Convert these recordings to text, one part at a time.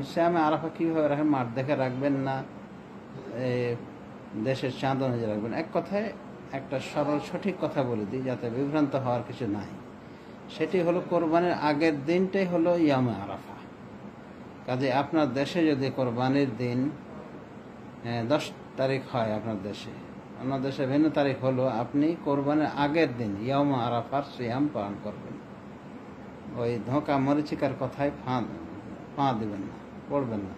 এখন শ্যামে আরাফা কীভাবে রাখেন? মাঠ দেখে রাখবেন না দেশের চাঁদ অনুযায়ী রাখবেন? এক কথায় একটা সরল সঠিক কথা বলে দিই যাতে বিভ্রান্ত হওয়ার কিছু নাই। সেটি হলো কোরবানির আগের দিনটাই হলো ইয়ামে আরাফা। কাজে আপনার দেশে যদি কোরবানির দিন 10 তারিখ হয় আপনার দেশে, অন্য দেশে ভিন্ন তারিখ হলো, আপনি কোরবানির আগের দিন ইয়ামে আরাফার সিয়াম পালন করবেন। ওই ধোঁকা মরিচিকার কথায় পা দেবেন না, পড়বেন না।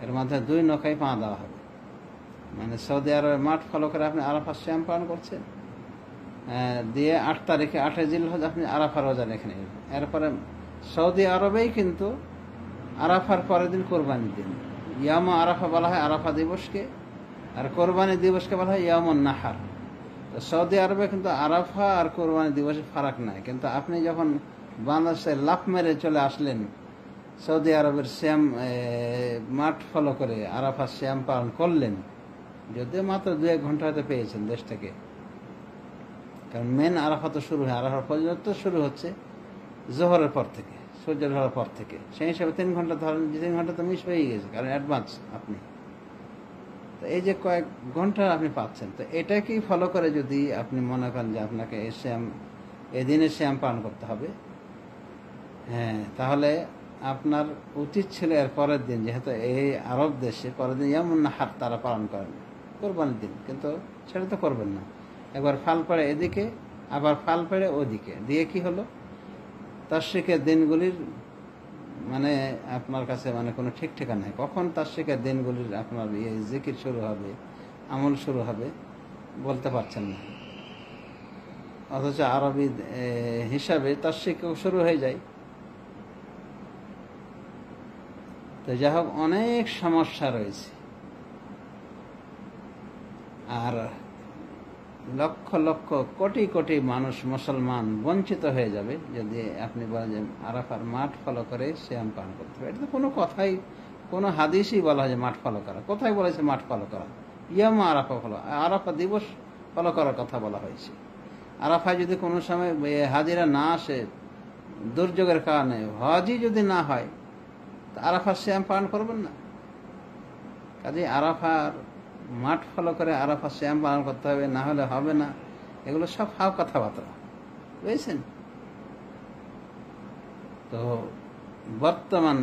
এর মধ্যে 2 নখায় পা দেওয়া হবে। মানে সৌদি আরবে মাঠ ফলো করে আপনি আরাফার সিয়াম পালন করছেন, দিয়ে 8 তারিখে 8 জিলহজ আপনি আরাফার রোজা রেখে নেবেন। এরপরে সৌদি আরবেই কিন্তু আরাফার পরের দিন কোরবানির দিন। ইয়াম আরাফা বলা হয় আরাফা দিবসকে, আর কোরবানি দিবসকে বলা হয় ইয়ামুন নাহার। তো সৌদি আরবে কিন্তু আরাফা আর কোরবানি দিবসে ফারাক নাই। কিন্তু আপনি যখন বাংলাদেশে লাফ মেরে চলে আসলেন, সৌদি আরবের শ্যাম মাঠ ফলো করে আরাফা শ্যাম পালন করলেন, যদিও মাত্র 2-1 ঘন্টা হয়তো পেয়েছেন দেশ থেকে। কারণ মেন আরাফা তো শুরু হয়, আরাফার ফজিলত তো শুরু হচ্ছে জোহরের পর থেকে, সূর্য ঢালার পর থেকে। সেই হিসাবে 3 ঘন্টা ধরেন, 3 ঘন্টা তো মিস হয়ে গেছে, কারণ অ্যাডভান্স আপনি। তো এই যে কয়েক ঘন্টা আপনি পাচ্ছেন, তো এটাকেই ফলো করে যদি আপনি মনে করেন যে আপনাকে এই দিনের শ্যাম পালন করতে হবে, হ্যাঁ, তাহলে আপনার উচিত ছিল এর পরের দিন, যেহেতু এই আরব দেশে পরের দিন ইয়ামুন নাহার তারা পালন করেন কোরবানির দিন, কিন্তু সেটা তো করবেন না। একবার ফাল পড়ে এদিকে, আবার ফাল পড়ে ওদিকে, দিয়ে কি হলো, তাশরিকের দিনগুলির মানে আপনার কাছে মানে কোনো ঠিক ঠিকানা নেই। কখন তাশরিকের দিনগুলির আপনার জিকির শুরু হবে, আমল শুরু হবে বলতে পারছেন না। অথচ আরবি হিসাবে তাশরিকও শুরু হয়ে যায়। তো যাই হোক, অনেক সমস্যা রয়েছে। আর লক্ষ লক্ষ কোটি কোটি মানুষ মুসলমান বঞ্চিত হয়ে যাবে যদি আপনি বলেন যে আরাফার মাঠ ফলো করে সিয়াম পালন করতে হবে। এটা তো কোনো কথাই, কোনো হাদিসই বলা হয় যে মাঠ ফলো করা। কোথায় বলেছে মাঠ ফলো করা? ইয়াম আরাফা ফলো, আরাফা দিবস ফলো করার কথা বলা হয়েছে। আরাফায় যদি কোনো সময় হাজিরা না আসে, দুর্যোগের কারণে হজই যদি না হয়, তা আরাফার সিয়াম পালন করবেন না। কাজে আরাফার মাঠ ফলো করে আরাফা শ্যাম পালন করতে হবে, না হলে হবে না, এগুলো সব ফাও কথাবার্তা, বুঝেছেন? তো বর্তমান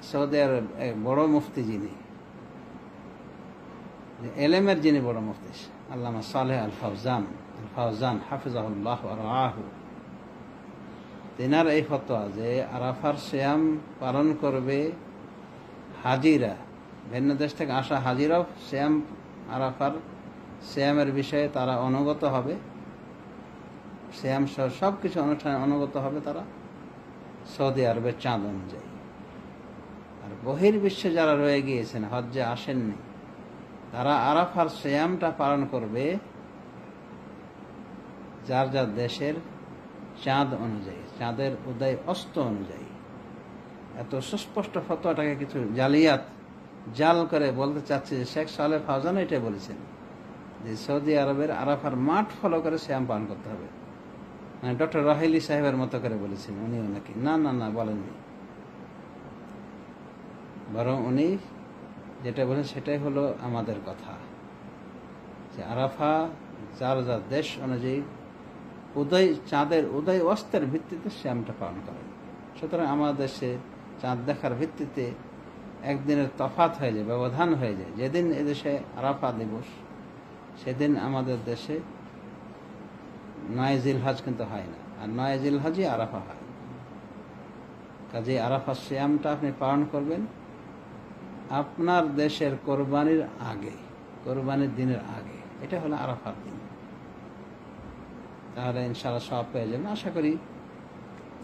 সৌদি আরব বড় মুফতি যিনি, এলেমের যিনি বড় মুফতি, আল্লামা সালেহ আল ফাওজান হাফিজাহুল্লাহ ওয়া রাআহু, তিনার এই ফতোয়া যে আরাফার শ্যাম পালন করবে হাজিরা, ভিন্ন দেশ থেকে আসা হাজিরাও শ্যাম আরাফার শ্যামের বিষয়ে তারা অনুগত হবে, শ্যাম সহ সব কিছু অনুষ্ঠানে অনুগত হবে তারা সৌদি আরবের চাঁদ অনুযায়ী। আর বহির্বিশ্বে যারা রয়ে গিয়েছেন, হজ্জে আসেননি, তারা আরাফার শ্যামটা পালন করবে যার যার দেশের চাঁদ অনুযায়ী, চাঁদের উদয় অস্ত অনুযায়ী। এত সুস্পষ্ট ফতোয়াটাকে কিছু জাল করে বলতে চাচ্ছে যে শেখ সালেহ ফাওজান এটাই বলেছেন যে সৌদি আরবের আরাফার মাঠ ফলো করে শ্যাম পালন করতে হবে। মানে ডক্টর রাহেলি সাহেবের মতো করে বলেছেন উনিও নাকি? না না না, বলেননি। বরং উনি যেটা বলেন সেটাই হলো আমাদের কথা, যে আরাফা যার যার দেশ অনুযায়ী চাঁদের উদয় অস্তের ভিত্তিতে শ্যামটা পালন করেন। সুতরাং আমাদের দেশে চাঁদ দেখার ভিত্তিতে একদিনের তফাৎ হয়ে যায়, ব্যবধান হয়ে যায়। যেদিন এদেশে আরাফা দিবস, সেদিন আমাদের দেশে 9 জিলহজ কিন্তু হয় না, আর 9 জিলহজই আরাফা হয়। কাজে আরাফা সিয়ামটা আপনি পালন করবেন আপনার দেশের কোরবানির আগে, কোরবানির দিনের আগে। এটা হলো আরাফার দিন। তাহলে ইনশাআল্লাহ সওয়াব পেয়ে যাবেন। আশা করি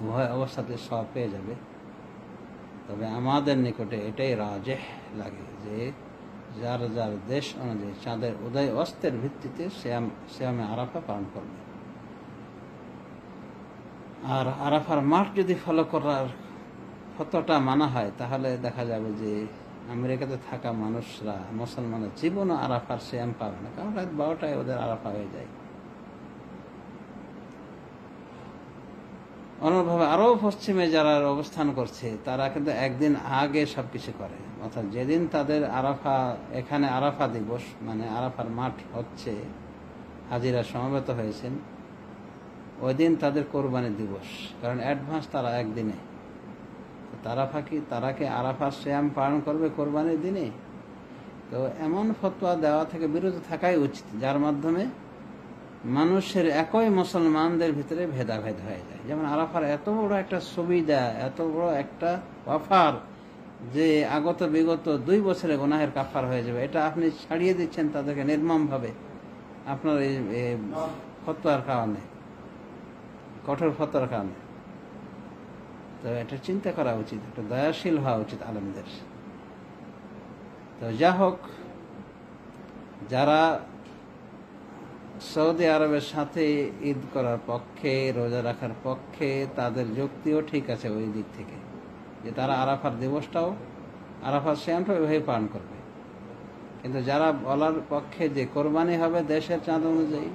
উভয় অবস্থাতে সওয়াব পেয়ে যাবে। তবে আমাদের নিকটে এটাই রাজেহ লাগে যে যার যার দেশ অনুযায়ী চাঁদের উদয় অস্তের ভিত্তিতে শ্যামে আরাফা পালন করবে। আর আরাফার মাঠ যদি ফলো করার কতটা মানা হয়, তাহলে দেখা যাবে যে আমেরিকাতে থাকা মানুষরা, মুসলমানের জীবনও আরাফার শ্যাম পাবে না, কারণ রাত 12টায় ওদের আরাফা হয়ে যায়। অনুরূপভাবে আরও পশ্চিমে যারা অবস্থান করছে তারা কিন্তু একদিন আগে সবকিছু করে, অর্থাৎ যেদিন তাদের আরাফা, এখানে আরাফা দিবস মানে আরাফার মাঠ হচ্ছে, হাজিরা সমবেত হয়েছেন, ওই দিন তাদের কোরবানি দিবস, কারণ অ্যাডভান্স তারা একদিনে। তারা কি আরাফার সিয়াম পালন করবে কোরবানির দিনে? তো এমন ফতোয়া দেওয়া থেকে বিরত থাকাই উচিত যার মাধ্যমে মানুষের একই মুসলমানদের ভিতরে ভেদাভেদ হয়ে যায়। যেমন আরাফার এত বড় একটা সুবিধা, এত বড় একটা অফার যে আগত বিগত 2 বছরে গুনাহের কাফার হয়ে যাবে, এটা আপনি ছাড়িয়ে দিচ্ছেন তাদেরকে নির্মমভাবে আপনার এই ফতোয়ার কারণে, কঠোর ফতোয়ার কারণে। তো এটা চিন্তা করা উচিত, একটু দয়াশীল হওয়া উচিত আলেমদের। তো যা হোক, যারা সৌদি আরবের সাথে ঈদ করার পক্ষে, রোজা রাখার পক্ষে, তাদের যুক্তিও ঠিক আছে ওই দিক থেকে, যে তারা আরাফার দিবসটাও, আরাফার সিয়ামটাও এভাবে পালন করবে। কিন্তু যারা বলার পক্ষে যে কোরবানি হবে দেশের চাঁদ অনুযায়ী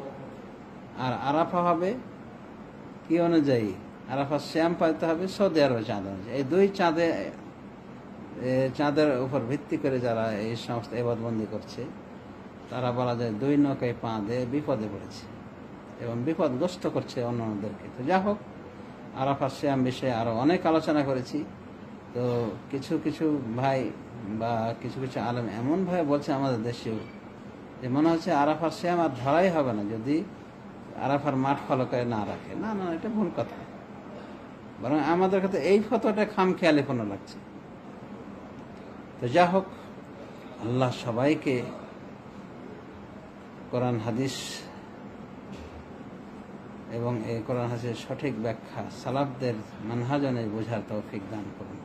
আর আরাফা হবে কি অনুযায়ী, আরাফার সিয়াম পাইতে হবে সৌদি আরবের চাঁদ অনুযায়ী, এই 2 চাঁদের উপর ভিত্তি করে যারা এই সমস্ত ইবাদতবন্দি করছে, তারা বলা যায় 2 নৌকায় পা দিয়ে বিপদে পড়েছে এবং বিপদগ্রস্ত করছে অন্যদেরকে। তো যা হোক, আরাফার সিয়াম বিষয়ে আরো অনেক আলোচনা করেছি। তো কিছু কিছু ভাই বা কিছু কিছু আলেম এমন ভাবে বলছে আমাদের দেশেও, যে মনে হচ্ছে আরাফার সিয়াম আর ধরাই হবে না যদি আরাফার মাঠ ফলো করে না রাখে। না না, এটা ভুল কথা। বরং আমাদের কাছে এই ফতোয়াটা খামখেয়ালিপূর্ণ লাগছে। তো যা হোক, আল্লাহ সবাইকে কোরআন হাদিস এবং এই কোরআন হাদিসের সঠিক ব্যাখ্যা সালাফদের মানহাজনে বোঝার তৌফিক দান করুন।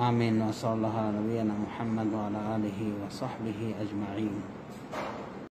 আমিন। ওয়া সাল্লাল্লাহু আলা নবিয়িনা মুহাম্মদ ওয়া আলা আলিহি ওয়া সাহবিহি আজমাইন।